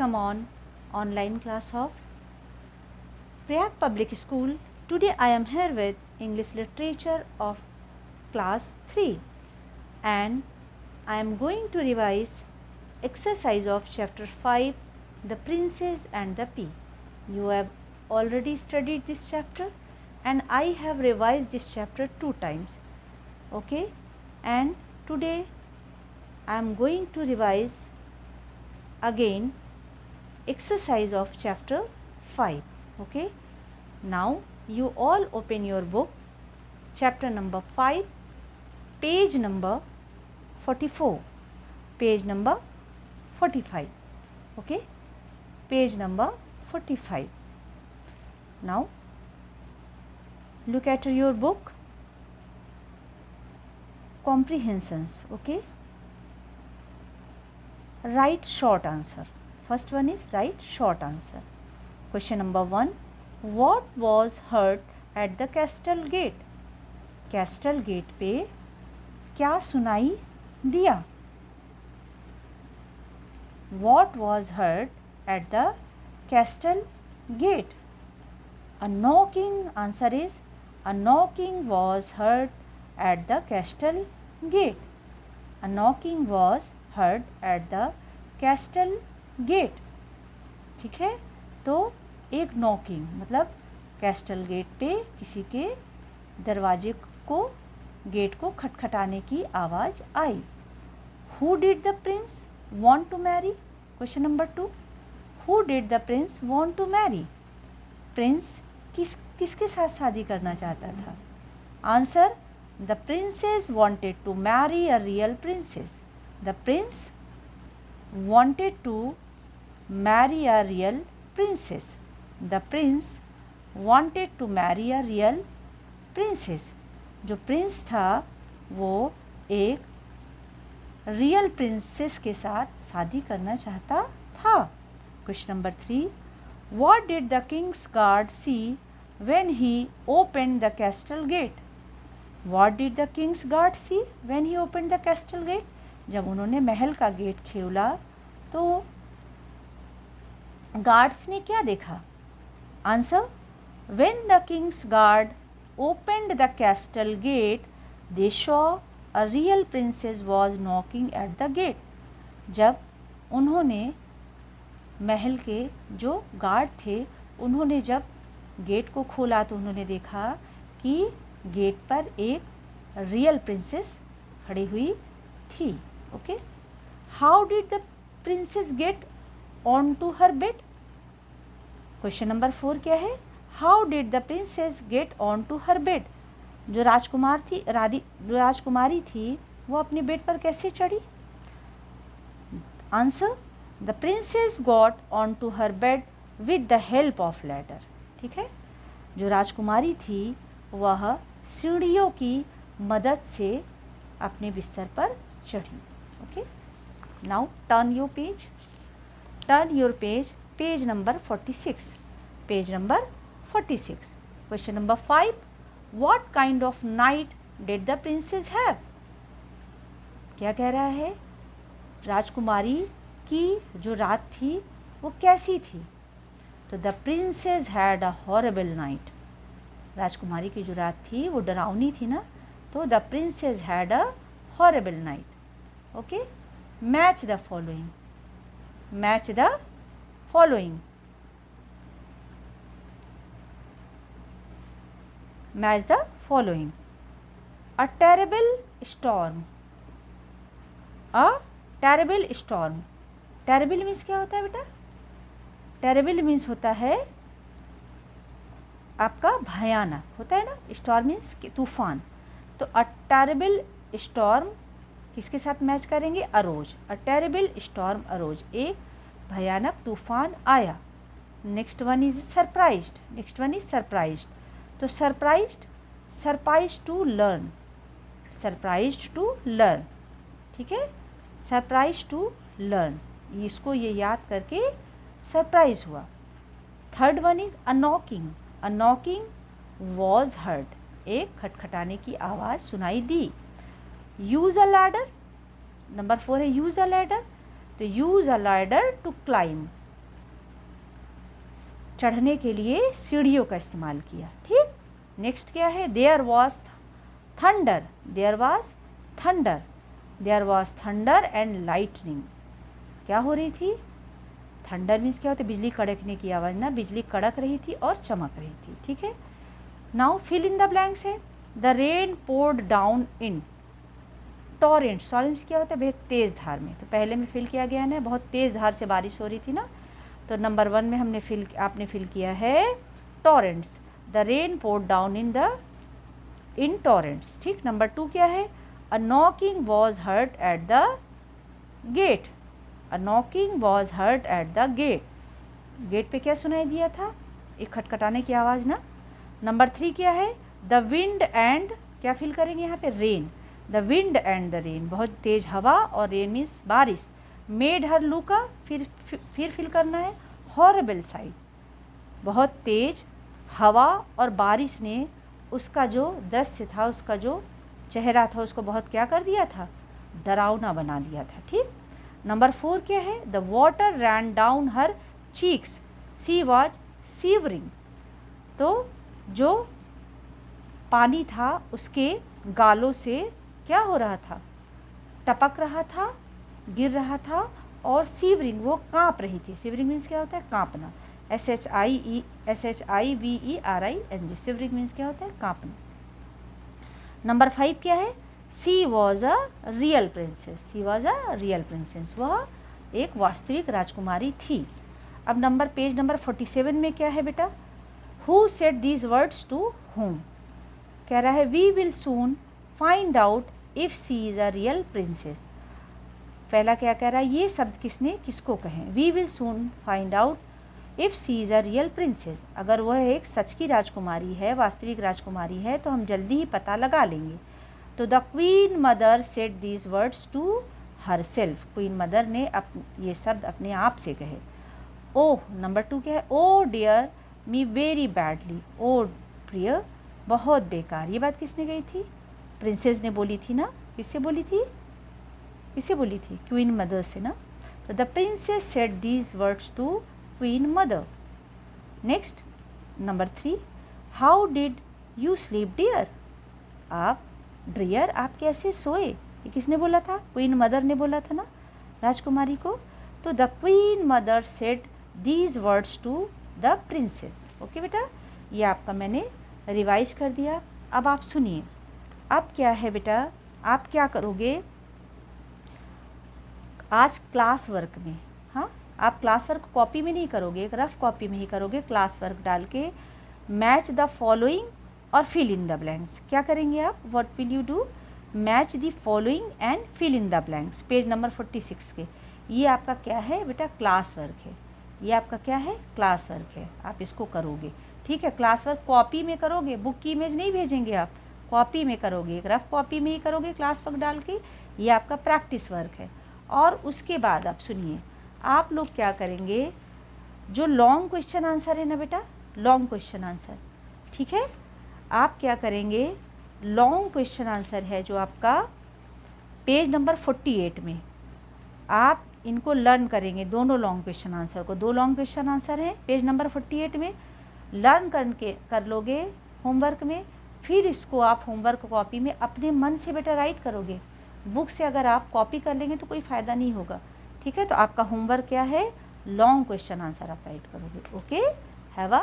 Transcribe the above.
welcome on online class of Prayag Public School. Today I am here with English Literature of class 3 and I am going to revise exercise of chapter 5, The Princess and the Pea. You have already studied this chapter and I have revised this chapter 2 times. Okay, and today I am going to revise again exercise of chapter 5. Okay, now you all open your book, chapter number 5, page number 44, page number 45. Okay, page number 45. Now look at your book, comprehensions. Okay, write short answer. First one is write short answer. Question number 1, what was heard at the castle gate? Castle gate पे क्या सुनाई दिया? What was heard at the castle gate? A knocking. Answer is a knocking was heard at the castle gate. A knocking was heard at the castle gate. ठीक है, तो एक knocking मतलब castle gate पे किसी के दरवाजे को, गेट को खटखटाने की आवाज़ आई. Who did the prince want to marry? Question number 2. Who did the prince want to marry? Prince किसके साथ शादी करना चाहता था? Answer, the princess wanted to marry a real princess. The prince wanted to marry a real princess. The prince wanted to marry a real princess. जो Prince था वो एक रियल प्रिंसेस के साथ शादी करना चाहता था. Question number 3, what did the king's guard see when he opened the castle gate? What did the king's guard see when he opened the castle gate? जब उन्होंने महल का गेट खोला तो गार्ड्स ने क्या देखा? Answer, when the king's guard opened the castle gate, they saw a real princess was knocking at the gate. जब उन्होंने महल के जो गार्ड थे उन्होंने जब गेट को खोला तो उन्होंने देखा कि गेट पर एक रियल प्रिंसेस खड़ी हुई थी. Okay, how did the princess get on to her bed? Question number 4 क्या है? How did the princess get on to her bed? जो राजकुमारी थी वो अपने बेड पर कैसे चढ़ी? Answer, the princess got on to her bed with the help of ladder. ठीक है, जो राजकुमारी थी वह सीढ़ियों की मदद से अपने बिस्तर पर चढ़ी. Okay, now turn your page. Turn your page, page number 46. Page number 46. Question number 5, what kind of night did the princess have? क्या कह रहा है? राजकुमारी की जो रात थी वो कैसी थी? तो the princess had a horrible night. राजकुमारी की जो रात थी वो डरावनी थी ना, तो the princess had a horrible night. Okay, match the following. Match the following. Match the following. A terrible storm. A terrible storm. Terrible means क्या होता है बेटा? Terrible means होता है आपका भयानक, होता है ना. Storm means तूफान. तो a terrible storm किसके साथ मैच करेंगे? Arose. A terrible storm arose, एक भयानक तूफान आया. Next one is surprised. Next one is surprised. तो surprised to learn. Surprised to learn. ठीक है, सरप्राइज्ड टू लर्न, इसको ये याद करके सरप्राइज हुआ. Third one is a knocking. A knocking was heard, एक खटखटाने की आवाज़ सुनाई दी. Use a ladder. नंबर 4 है यूज़ अ लैडर. तो use a ladder to climb. चढ़ने के लिए सीढ़ियों का इस्तेमाल किया। ठीक, नेक्स्ट क्या है, there was thunder, there was thunder, there was thunder and lightning. क्या हो रही थी, थंडर मीन्स क्या होता है, बिजली कड़कने की आवाज़ ना, बिजली कड़क रही थी और चमक रही थी। ठीक है, now fill in the blanks है, the rain poured down in torrents. Torrents क्या होता है, बहुत तेज़ धार में, तो पहले में फिल किया गया ना, बहुत तेज़ धार से बारिश हो रही थी ना, तो नंबर 1 में आपने फिल किया है torrents, the rain poured down in torrents. ठीक, नंबर 2 क्या है, a knocking was heard at the gate, a knocking was heard at the gate, gate पे क्या सुनाई दिया था, एक खटखटाने की आवाज़ ना। नंबर 3 क्या है, द विंड एंड, क्या फिल करेंगे यहाँ पे, rain, the wind and the rain, बहुत तेज़ हवा और रेन मीन्स बारिश, मेड हर लुका, फिर फिल करना है हॉरेबल साइट, बहुत तेज़ हवा और बारिश ने उसका जो दृश्य था, उसका जो चेहरा था, उसको बहुत क्या कर दिया था, डरावना बना दिया था। ठीक, नंबर 4 क्या है, the water rain down her cheeks, she was severing, तो जो पानी था उसके गालों से क्या हो रहा था, टपक रहा था, गिर रहा था, और सीवरिंग वो काँप रही थी। सीवरिंग मीन्स क्या होता है, काँपना, SHIVERING, सीवरिंग मीन्स क्या होता है, काँपना। नंबर 5 क्या है, she was a real princess, she was a real princess, वह एक वास्तविक राजकुमारी थी। अब पेज नंबर 47 में क्या है बेटा, who said these words to whom, कह रहा है we will soon find out if she is a real princess. पहला क्या कह रहा है, ये शब्द किसने किसको कहें, we will soon find out if she is a real princess, अगर वह एक सच की राजकुमारी है, वास्तविक राजकुमारी है, तो हम जल्दी ही पता लगा लेंगे। तो the queen mother said these words to herself, queen mother ने ये शब्द अपने आप से कहे। ओह, नंबर 2 क्या है, ओ डियर मी वेरी बैडली, ओ प्रिय बहुत बेकार, ये बात किसने कही थी, प्रिंसेस ने बोली थी ना, किससे बोली थी, किससे बोली थी, क्वीन मदर से ना। तो the princess said these words to queen mother. Next number 3, how did you sleep dear, आप डियर आप कैसे सोए, ये किसने बोला था, क्वीन मदर ने बोला था ना राजकुमारी को। तो the queen mother said these words to the princess. Okay बेटा, ये आपका मैंने रिवाइज कर दिया। अब आप सुनिए, अब क्या है बेटा, आप क्या करोगे आज क्लास वर्क में, हाँ आप क्लास वर्क कॉपी में नहीं करोगे, एक रफ कॉपी में ही करोगे, क्लास वर्क डाल के मैच द फॉलोइंग और फिल इन द ब्लैंक्स। क्या करेंगे आप, what will you do, match the following and fill in the blanks, page number 46 के। ये आपका क्या है बेटा, क्लास वर्क है, ये आपका क्या है, क्लास वर्क है, आप इसको करोगे। ठीक है, क्लास वर्क कॉपी में करोगे, बुक की इमेज नहीं भेजेंगे आप, कॉपी में करोगे, एक रफ कॉपी में ही करोगे क्लास वर्क डाल के, ये आपका प्रैक्टिस वर्क है। और उसके बाद आप सुनिए, आप लोग क्या करेंगे, जो लॉन्ग क्वेश्चन आंसर है ना बेटा, लॉन्ग क्वेश्चन आंसर, ठीक है, आप क्या करेंगे, लॉन्ग क्वेश्चन आंसर है जो आपका पेज नंबर 48 में, आप इनको लर्न करेंगे, दोनों लॉन्ग क्वेश्चन आंसर को, 2 लॉन्ग क्वेश्चन आंसर हैं पेज नंबर 48 में, लर्न करके कर लोगे होमवर्क में, फिर इसको आप होमवर्क कॉपी में अपने मन से बेटा राइट करोगे। बुक से अगर आप कॉपी कर लेंगे तो कोई फ़ायदा नहीं होगा। ठीक है, तो आपका होमवर्क क्या है, लॉन्ग क्वेश्चन आंसर आप राइट करोगे। Okay, have a